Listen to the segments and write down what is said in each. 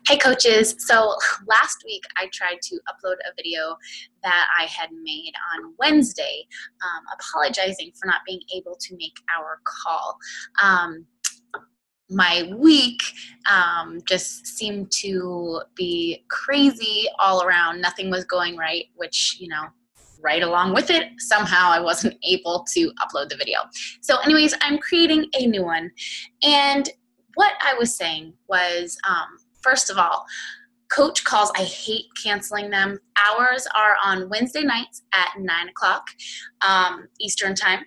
Hey coaches, so last week I tried to upload a video that I had made on Wednesday, apologizing for not being able to make our call. Um, my week just seemed to be crazy all around. Nothing was going right, which, right along with it, somehow I wasn't able to upload the video. So anyways, I'm creating a new one. And what I was saying was, first of all, coach calls, I hate canceling them. Ours are on Wednesday nights at 9 o'clock Eastern time.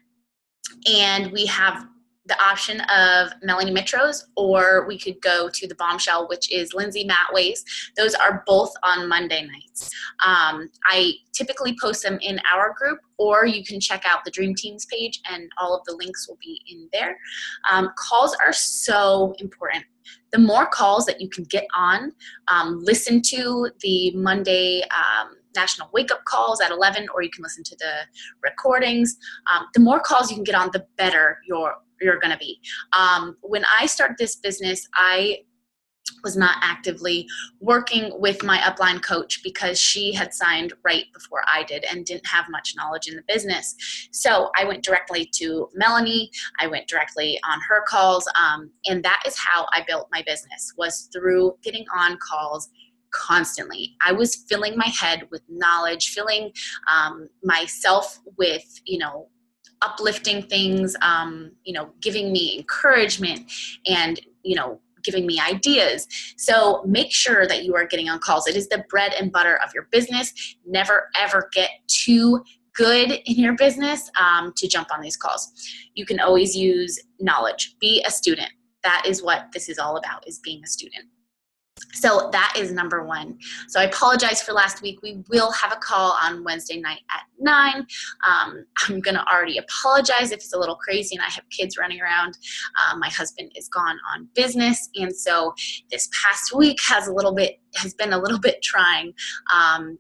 And we have the option of Melanie Mitro's, or we could go to the Bombshell, which is Lindsay Matways. Those are both on Monday nights. I typically post them in our group, or you can check out the Dream Teams page, and all of the links will be in there. Calls are so important. The more calls that you can get on, listen to the Monday National Wake Up Calls at 11, or you can listen to the recordings. The more calls you can get on, the better you're going to be. When I started this business, I was not actively working with my upline coach because she had signed right before I did and didn't have much knowledge in the business. So I went directly to Melanie. I went directly on her calls. And that is how I built my business, was through getting on calls constantly. I was filling my head with knowledge, filling myself with, uplifting things, giving me encouragement and, giving me ideas. So make sure that you are getting on calls. It is the bread and butter of your business. Never, ever get too good in your business to jump on these calls. You can always use knowledge. Be a student. That is what this is all about, is being a student. So that is number one. So I apologize for last week. We will have a call on Wednesday night at 9. I'm going to already apologize if it's a little crazy and I have kids running around. My husband is gone on business. And so this past week has been a little bit trying,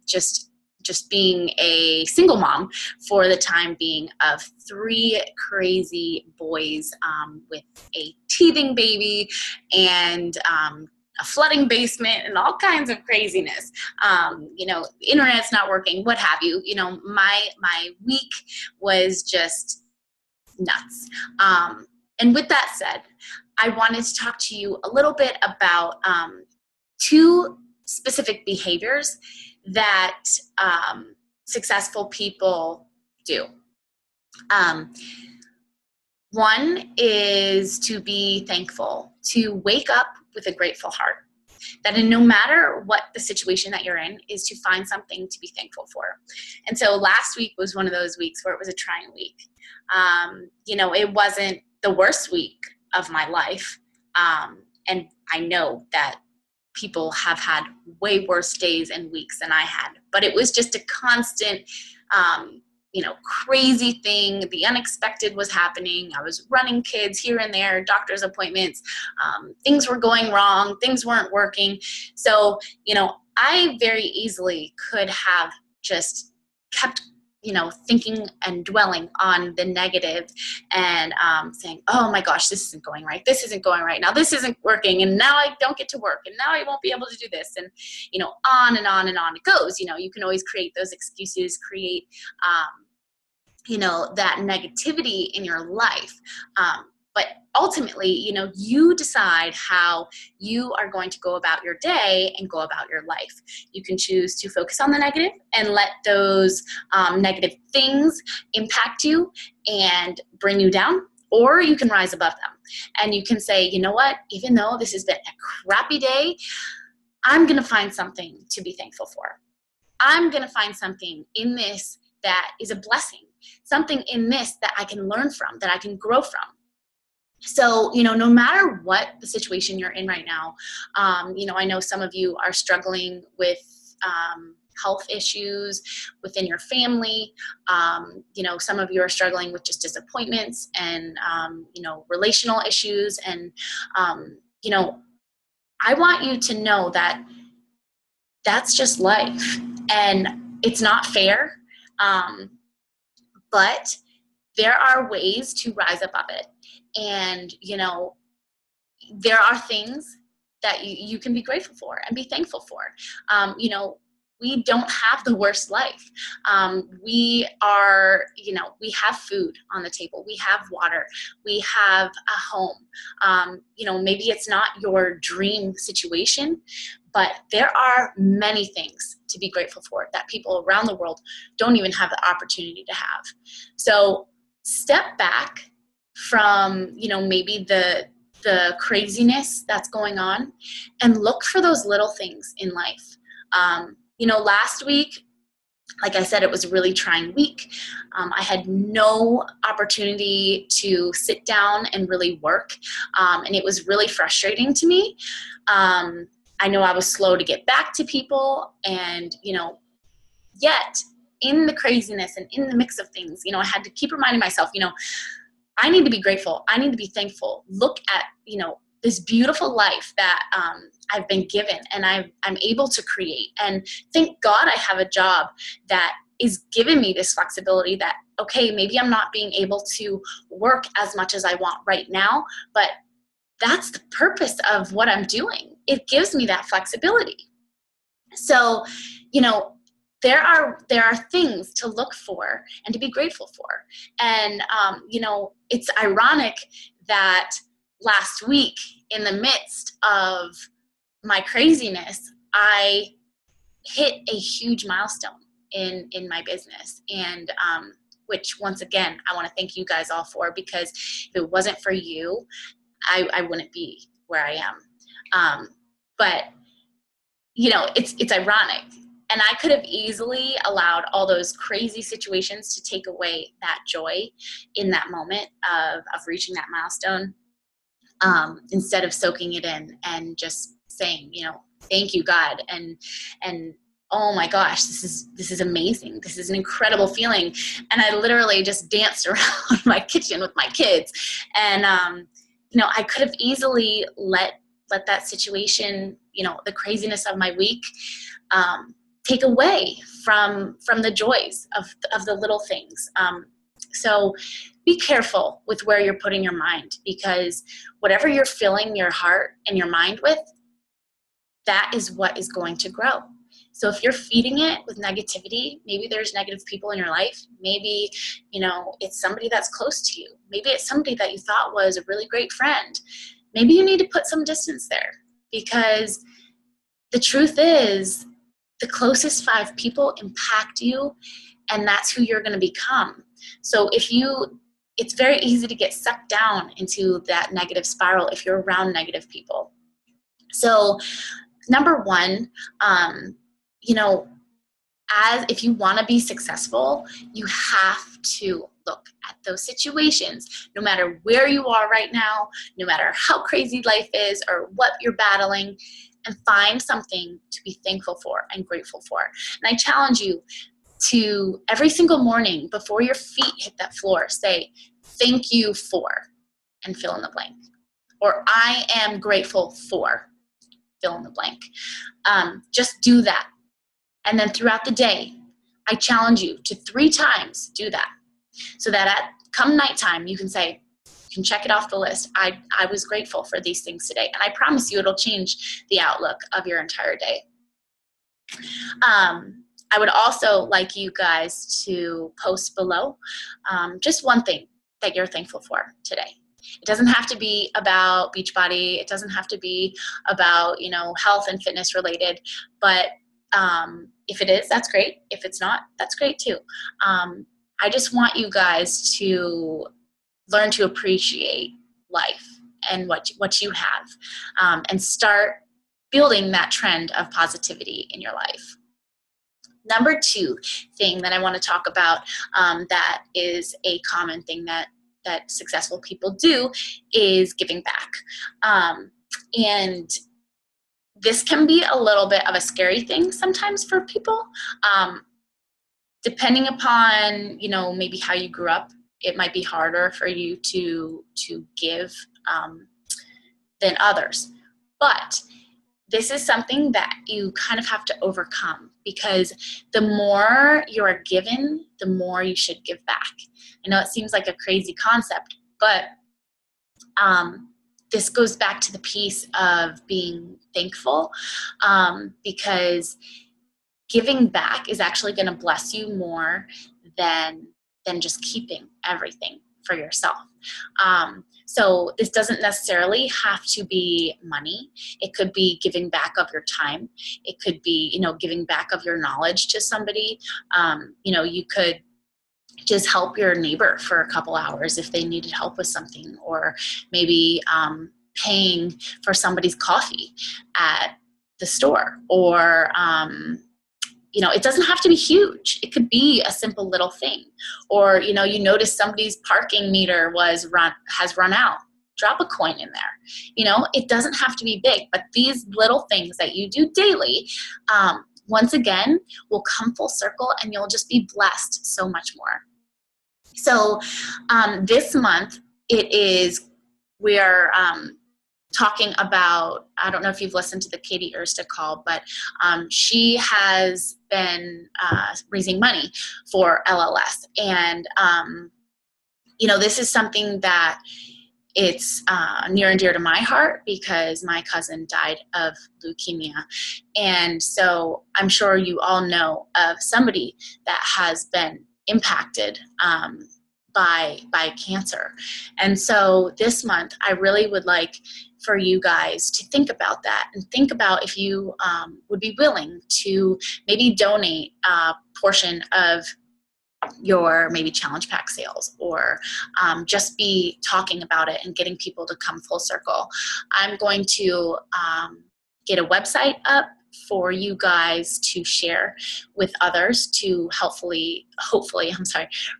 just being a single mom for the time being of 3 crazy boys with a teething baby and a flooding basement and all kinds of craziness. Internet's not working, what have you. My week was just nuts. And with that said, I wanted to talk to you a little bit about 2 specific behaviors that successful people do. One is to be thankful, to wake up with a grateful heart. That no matter what the situation that you're in, is to find something to be thankful for. And so last week was one of those weeks where it was a trying week. It wasn't the worst week of my life. And I know that people have had way worse days and weeks than I had, but it was just a constant, crazy thing. The unexpected was happening. I was running kids here and there, doctor's appointments. Things were going wrong. Things weren't working. So, I very easily could have just kept, thinking and dwelling on the negative and saying, oh my gosh, this isn't going right. This isn't going right. Now this isn't working. And now I don't get to work. And now I won't be able to do this. And, on and on and on it goes. You can always create those excuses, create, that negativity in your life. But ultimately, you decide how you are going to go about your day and go about your life. You can choose to focus on the negative and let those negative things impact you and bring you down, or you can rise above them. And you can say, you know what, even though this has been a crappy day, I'm going to find something to be thankful for. I'm going to find something in this that is a blessing, something in this that I can learn from, that I can grow from. So, no matter what the situation you're in right now, I know some of you are struggling with health issues within your family. Some of you are struggling with just disappointments and, relational issues. And, I want you to know that that's just life, and it's not fair. But there are ways to rise above it. And, there are things that you can be grateful for and be thankful for. You know, we don't have the worst life. We are, you know, we have food on the table. We have water. We have a home. You know, maybe it's not your dream situation, but there are many things to be grateful for that people around the world don't even have the opportunity to have. So step back from, you know, maybe the craziness that's going on and look for those little things in life. You know, last week, like I said, it was a really trying week. I had no opportunity to sit down and really work, and it was really frustrating to me. I know I was slow to get back to people, and, you know, yet in the craziness and in the mix of things, you know, I had to keep reminding myself, you know, I need to be grateful. I need to be thankful. Look at, you know, this beautiful life that I've been given and I'm able to create. And thank God I have a job that is giving me this flexibility that, okay, maybe I'm not being able to work as much as I want right now, but that's the purpose of what I'm doing. It gives me that flexibility. So, you know, there are things to look for and to be grateful for. And, you know, it's ironic that last week, in the midst of my craziness, I hit a huge milestone in my business. And, which once again, I want to thank you guys all for, because if it wasn't for you, I wouldn't be where I am. But, you know, it's ironic. And I could have easily allowed all those crazy situations to take away that joy in that moment of reaching that milestone, instead of soaking it in and just saying, you know, thank you, God. And oh my gosh, this is amazing. This is an incredible feeling. And I literally just danced around my kitchen with my kids. And, you know, I could have easily let that situation, you know, the craziness of my week, take away from the joys of the little things. So be careful with where you're putting your mind, because whatever you're filling your heart and your mind with, that is what is going to grow. So if you're feeding it with negativity, maybe there's negative people in your life. Maybe, you know, it's somebody that's close to you. Maybe it's somebody that you thought was a really great friend. Maybe you need to put some distance there, because the truth is the closest 5 people impact you, and that's who you're going to become. So it's very easy to get sucked down into that negative spiral if you're around negative people. So number one, you know, if you want to be successful, you have to look at those situations, no matter where you are right now, no matter how crazy life is or what you're battling, and find something to be thankful for and grateful for. And I challenge you to, every single morning before your feet hit that floor, say, thank you for, and fill in the blank. Or I am grateful for, fill in the blank. Just do that. And then throughout the day, I challenge you to 3 times do that. So that come nighttime, you can say, you can check it off the list. I was grateful for these things today. And I promise you it'll change the outlook of your entire day. I would also like you guys to post below just one thing that you're thankful for today. It doesn't have to be about Beachbody. It doesn't have to be about, you know, health and fitness related. But if it is, that's great. If it's not, that's great too. I just want you guys to learn to appreciate life and what you have, and start building that trend of positivity in your life. Number 2 thing that I want to talk about, that is a common thing that successful people do, is giving back. And this can be a little bit of a scary thing sometimes for people, depending upon, you know, maybe how you grew up. It might be harder for you to give than others. But this is something that you kind of have to overcome, because the more you are given, the more you should give back. I know it seems like a crazy concept, but this goes back to the piece of being thankful, because giving back is actually going to bless you more than just keeping everything for yourself. So this doesn't necessarily have to be money. It could be giving back of your time. It could be, giving back of your knowledge to somebody. You could just help your neighbor for a couple hours if they needed help with something, or maybe paying for somebody's coffee at the store, or it doesn't have to be huge. It could be a simple little thing. Or, you notice somebody's parking meter has run out. Drop a coin in there. It doesn't have to be big, but these little things that you do daily, once again, will come full circle, and you'll just be blessed so much more. So this month, we are talking about, I don't know if you've listened to the Katie Ersta call, but she has been raising money for LLS. And, this is something that it's near and dear to my heart, because my cousin died of leukemia. And so I'm sure you all know of somebody that has been impacted by cancer. And so this month, I really would like for you guys to think about that, and think about if you would be willing to maybe donate a portion of your maybe challenge pack sales, or just be talking about it and getting people to come full circle. I'm going to get a website up for you guys to share with others to hopefully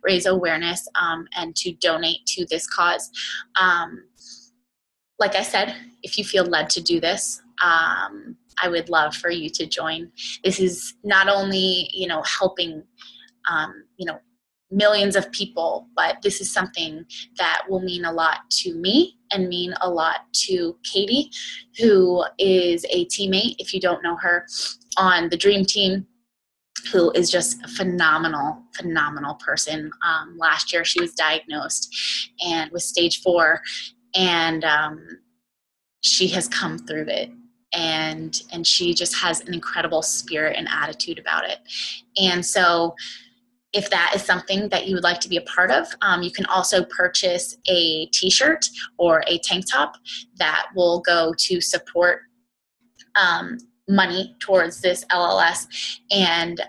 raise awareness and to donate to this cause. Like I said, if you feel led to do this, I would love for you to join. This is not only, helping, millions of people, but this is something that will mean a lot to me and mean a lot to Katie, who is a teammate, if you don't know her, on the Dream Team, who is just a phenomenal person. Last year she was diagnosed and with stage 4, and she has come through it. And she just has an incredible spirit and attitude about it. And so if that is something that you would like to be a part of, you can also purchase a t-shirt or a tank top that will go to support money towards this LLS, and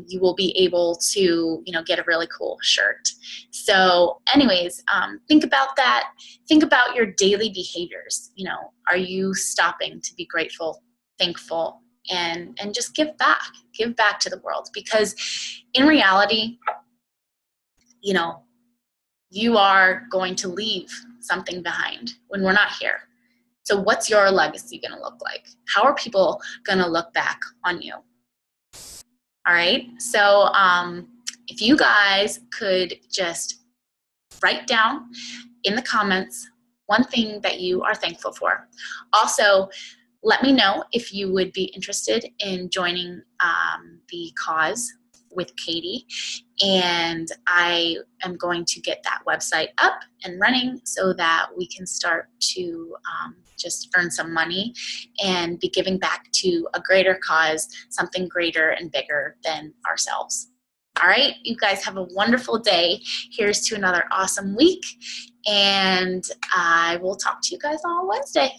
you will be able to, get a really cool shirt. So anyways, think about that. Think about your daily behaviors. Are you stopping to be grateful, thankful, and just give back to the world? Because in reality, you are going to leave something behind when we're not here. So what's your legacy going to look like? How are people going to look back on you? All right. So if you guys could just write down in the comments one thing that you are thankful for. Also, let me know if you would be interested in joining the cause with Katie, and I am going to get that website up and running so that we can start to just earn some money and be giving back to a greater cause, something greater and bigger than ourselves. All right, you guys have a wonderful day. Here's to another awesome week, and I will talk to you guys on Wednesday.